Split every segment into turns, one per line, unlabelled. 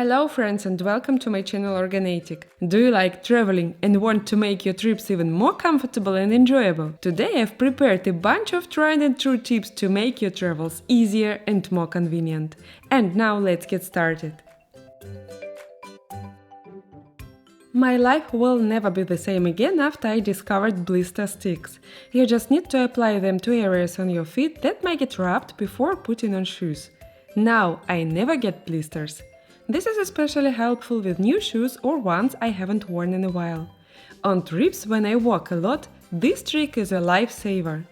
Hello friends and welcome to my channel OrgaNatic. Do you like traveling and want to make your trips even more comfortable and enjoyable? Today I've prepared a bunch of tried and true tips to make your travels easier and more convenient. And now let's get started. My life will never be the same again after I discovered blister sticks. You just need to apply them to areas on your feet that may get rubbed before putting on shoes. Now I never get blisters. This is especially helpful with new shoes or ones I haven't worn in a while. On trips when I walk a lot, this trick is a lifesaver.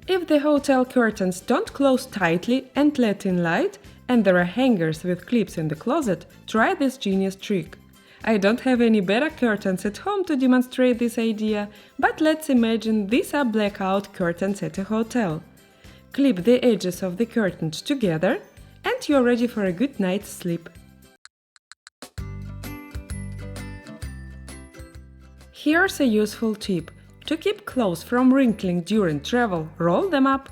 If the hotel curtains don't close tightly and let in light, and there are hangers with clips in the closet, try this genius trick. I don't have any better curtains at home to demonstrate this idea, but let's imagine these are blackout curtains at a hotel. Clip the edges of the curtains together and you're ready for a good night's sleep. Here's a useful tip. To keep clothes from wrinkling during travel, roll them up.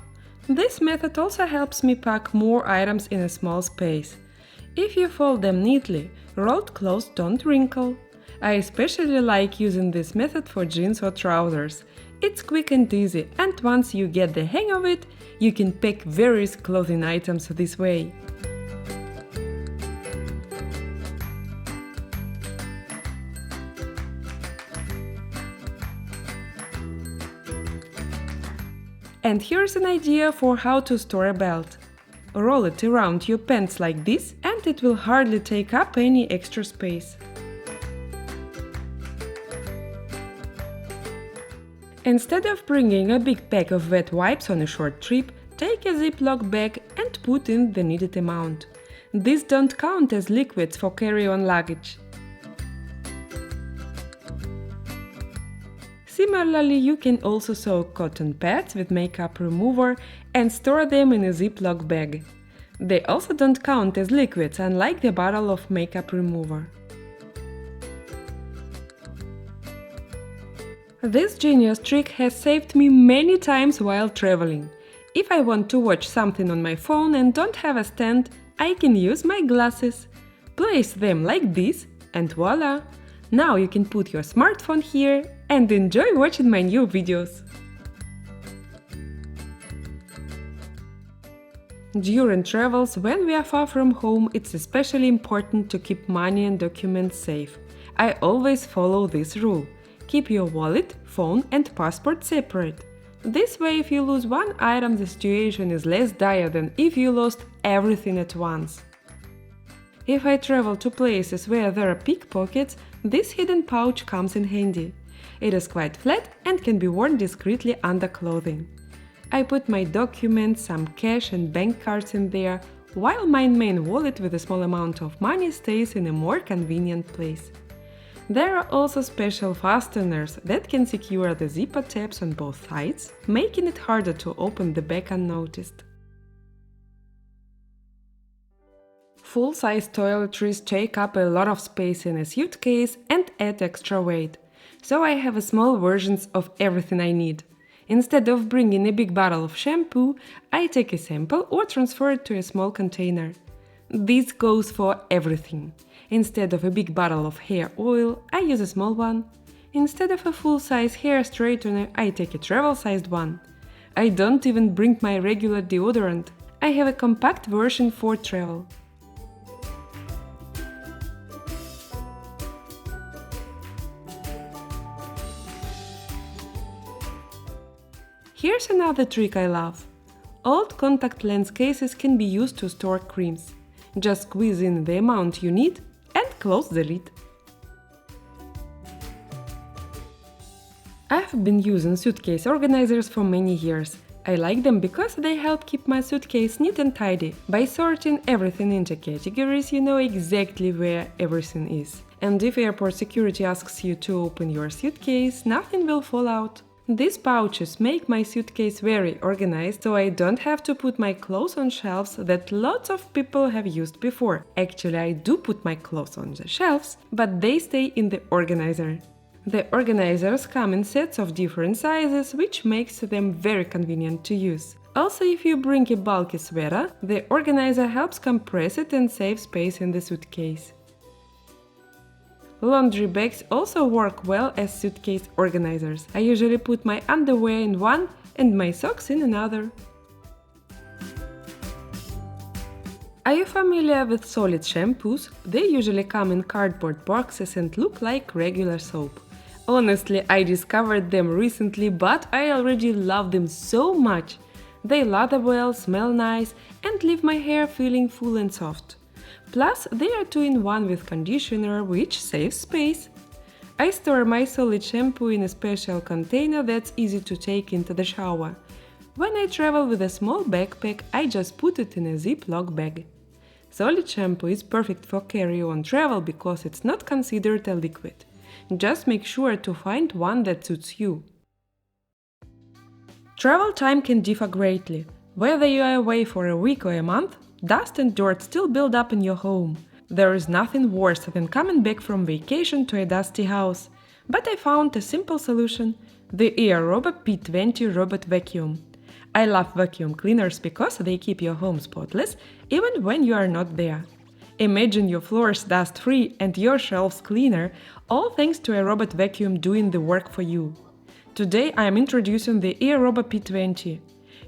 This method also helps me pack more items in a small space. If you fold them neatly, rolled clothes don't wrinkle. I especially like using this method for jeans or trousers. It's quick and easy, and once you get the hang of it, you can pack various clothing items this way. And here's an idea for how to store a belt. Roll it around your pants like this, and it will hardly take up any extra space. Instead of bringing a big pack of wet wipes on a short trip, take a Ziploc bag and put in the needed amount. These don't count as liquids for carry-on luggage. Similarly, you can also soak cotton pads with makeup remover and store them in a Ziploc bag. They also don't count as liquids, unlike the bottle of makeup remover. This genius trick has saved me many times while traveling. If I want to watch something on my phone and don't have a stand, I can use my glasses. Place them like this and voila! Now you can put your smartphone here and enjoy watching my new videos. During travels, when we are far from home, it's especially important to keep money and documents safe. I always follow this rule. Keep your wallet, phone and passport separate. This way, if you lose one item, the situation is less dire than if you lost everything at once. If I travel to places where there are pickpockets, this hidden pouch comes in handy. It is quite flat and can be worn discreetly under clothing. I put my documents, some cash and bank cards in there, while my main wallet with a small amount of money stays in a more convenient place. There are also special fasteners that can secure the zipper tabs on both sides, making it harder to open the bag unnoticed. Full-size toiletries take up a lot of space in a suitcase and add extra weight, so I have small versions of everything I need. Instead of bringing a big bottle of shampoo, I take a sample or transfer it to a small container. This goes for everything. Instead of a big bottle of hair oil, I use a small one. Instead of a full-size hair straightener, I take a travel-sized one. I don't even bring my regular deodorant. I have a compact version for travel. Here's another trick I love. Old contact lens cases can be used to store creams. Just squeeze in the amount you need and close the lid. I've been using suitcase organizers for many years. I like them because they help keep my suitcase neat and tidy. By sorting everything into categories, you know exactly where everything is. And if airport security asks you to open your suitcase, nothing will fall out. These pouches make my suitcase very organized, so I don't have to put my clothes on shelves that lots of people have used before. Actually, I do put my clothes on the shelves, but they stay in the organizer. The organizers come in sets of different sizes, which makes them very convenient to use. Also, if you bring a bulky sweater, the organizer helps compress it and save space in the suitcase. Laundry bags also work well as suitcase organizers. I usually put my underwear in one and my socks in another. Are you familiar with solid shampoos? They usually come in cardboard boxes and look like regular soap. Honestly, I discovered them recently, but I already love them so much. They lather well, smell nice, and leave my hair feeling full and soft. Plus, they are 2-in-1 with conditioner, which saves space. I store my solid shampoo in a special container that's easy to take into the shower. When I travel with a small backpack, I just put it in a Ziploc bag. Solid shampoo is perfect for carry-on travel because it's not considered a liquid. Just make sure to find one that suits you. Travel time can differ greatly. Whether you are away for a week or a month, dust and dirt still build up in your home. There is nothing worse than coming back from vacation to a dusty house. But I found a simple solution: the Airrobo P20 robot vacuum. I love vacuum cleaners because they keep your home spotless even when you are not there. Imagine your floors dust-free and your shelves cleaner, all thanks to a robot vacuum doing the work for you. Today I am introducing the Airrobo P20.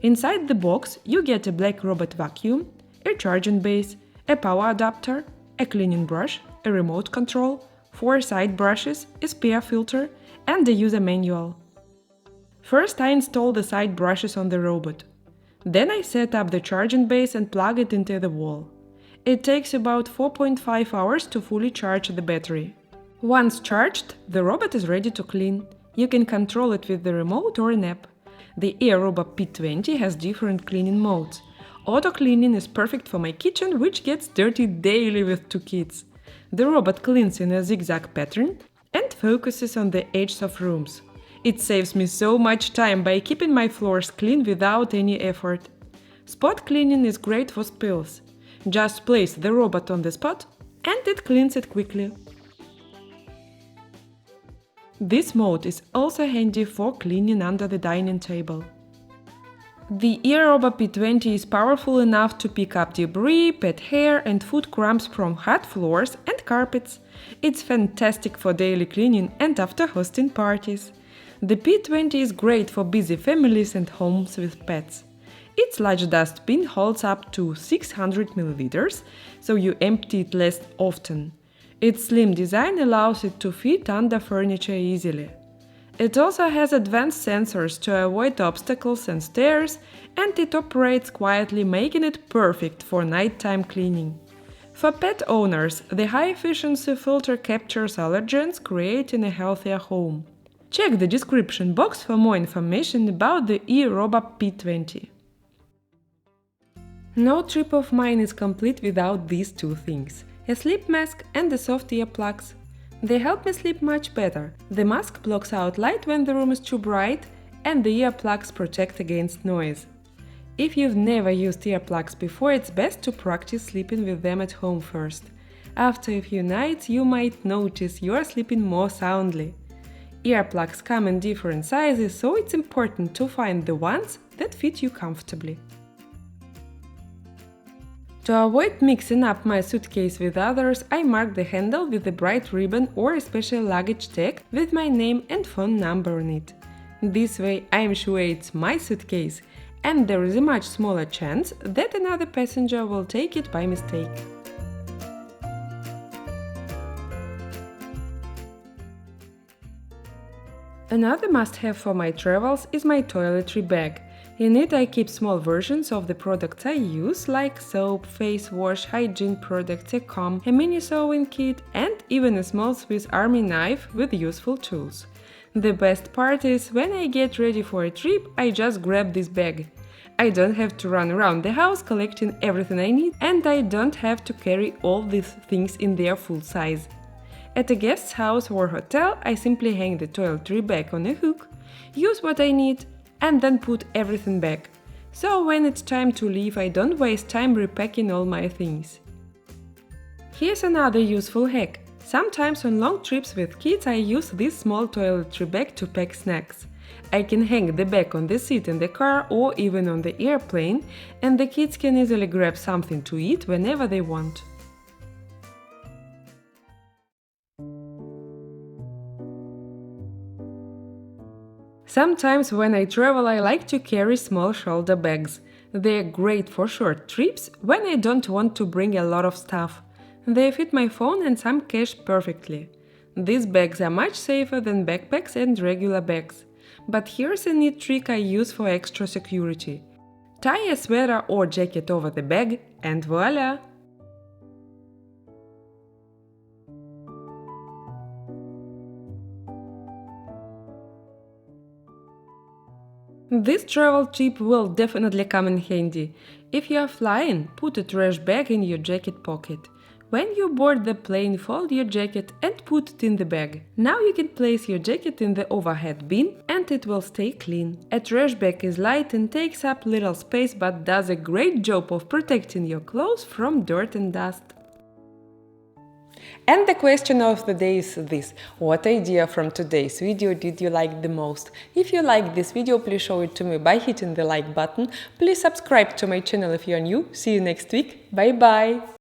Inside the box you get a black robot vacuum, a charging base, a power adapter, a cleaning brush, a remote control, 4 side brushes, a spare filter, and a user manual. First I install the side brushes on the robot. Then I set up the charging base and plug it into the wall. It takes about 4.5 hours to fully charge the battery. Once charged, the robot is ready to clean. You can control it with the remote or an app. The Airrobo P20 has different cleaning modes. Auto cleaning is perfect for my kitchen, which gets dirty daily with 2 kids. The robot cleans in a zigzag pattern and focuses on the edges of rooms. It saves me so much time by keeping my floors clean without any effort. Spot cleaning is great for spills. Just place the robot on the spot and it cleans it quickly. This mode is also handy for cleaning under the dining table. The Airrobo P20 is powerful enough to pick up debris, pet hair and food crumbs from hot floors and carpets. It's fantastic for daily cleaning and after hosting parties. The P20 is great for busy families and homes with pets. Its large dustbin holds up to 600 ml, so you empty it less often. Its slim design allows it to fit under furniture easily. It also has advanced sensors to avoid obstacles and stairs, and it operates quietly, making it perfect for nighttime cleaning. For pet owners, the high-efficiency filter captures allergens, creating a healthier home. Check the description box for more information about the Airrobo P20. No trip of mine is complete without these 2 things: a sleep mask and the soft earplugs. They help me sleep much better. The mask blocks out light when the room is too bright, and the earplugs protect against noise. If you've never used earplugs before, it's best to practice sleeping with them at home first. After a few nights, you might notice you are sleeping more soundly. Earplugs come in different sizes, so it's important to find the ones that fit you comfortably. To avoid mixing up my suitcase with others, I mark the handle with a bright ribbon or a special luggage tag with my name and phone number on it. This way I am sure it's my suitcase, and there is a much smaller chance that another passenger will take it by mistake. Another must-have for my travels is my toiletry bag. In it I keep small versions of the products I use, like soap, face wash, hygiene products, a comb, a mini sewing kit, and even a small Swiss Army knife with useful tools. The best part is, when I get ready for a trip, I just grab this bag. I don't have to run around the house collecting everything I need, and I don't have to carry all these things in their full size. At a guest's house or hotel, I simply hang the toiletry bag on a hook, use what I need, and then put everything back. So when it's time to leave, I don't waste time repacking all my things. Here's another useful hack. Sometimes on long trips with kids I use this small toiletry bag to pack snacks. I can hang the bag on the seat in the car or even on the airplane, and the kids can easily grab something to eat whenever they want. Sometimes when I travel, I like to carry small shoulder bags. They're great for short trips when I don't want to bring a lot of stuff. They fit my phone and some cash perfectly. These bags are much safer than backpacks and regular bags. But here's a neat trick I use for extra security. Tie a sweater or jacket over the bag and voila! This travel tip will definitely come in handy. If you are flying, put a trash bag in your jacket pocket. When you board the plane, fold your jacket and put it in the bag. Now you can place your jacket in the overhead bin and it will stay clean. A trash bag is light and takes up little space but does a great job of protecting your clothes from dirt and dust. And the question of the day is this: what idea from today's video did you like the most? If you like this video, please show it to me by hitting the like button. Please subscribe to my channel if you are new. See you next week. Bye bye!